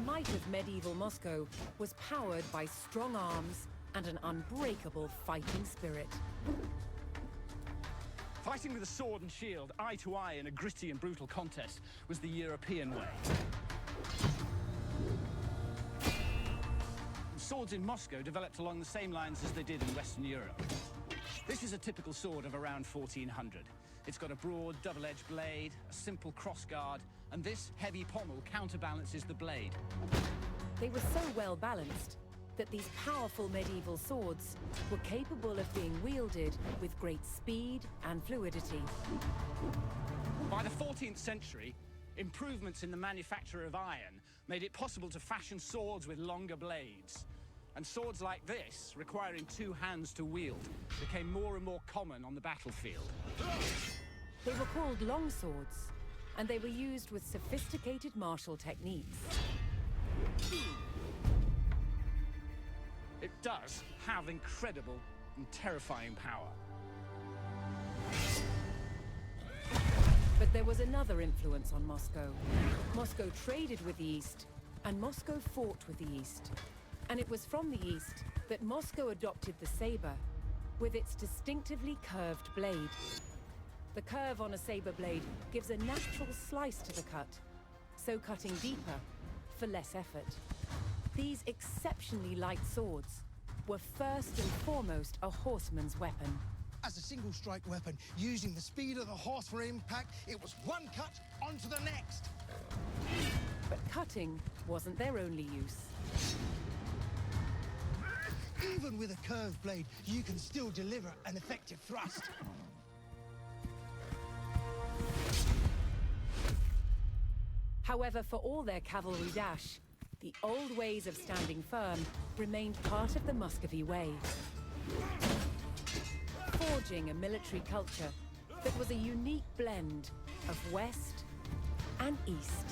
might of medieval Moscow was powered by strong arms and an unbreakable fighting spirit. Fighting with a sword and shield, eye to eye in a gritty and brutal contest, was the European way. Swords in Moscow developed along the same lines as they did in Western Europe. This is a typical sword of around 1400. It's got a broad, double-edged blade, a simple crossguard, and this heavy pommel counterbalances the blade. They were so well balanced that these powerful medieval swords were capable of being wielded with great speed and fluidity. By the 14th century, improvements in the manufacture of iron made it possible to fashion swords with longer blades. And swords like this, requiring two hands to wield, became more and more common on the battlefield. They were called long swords, and they were used with sophisticated martial techniques. It does have incredible and terrifying power. But there was another influence on Moscow. Moscow traded with the East, and Moscow fought with the East. And it was from the East that Moscow adopted the saber, with its distinctively curved blade. The curve on a saber blade gives a natural slice to the cut, so cutting deeper for less effort. These exceptionally light swords were first and foremost a horseman's weapon. As a single-strike weapon, using the speed of the horse for impact, it was one cut onto the next. But cutting wasn't their only use. Even with a curved blade, you can still deliver an effective thrust. However, for all their cavalry dash, the old ways of standing firm remained part of the Muscovy way, forging a military culture that was a unique blend of West and East.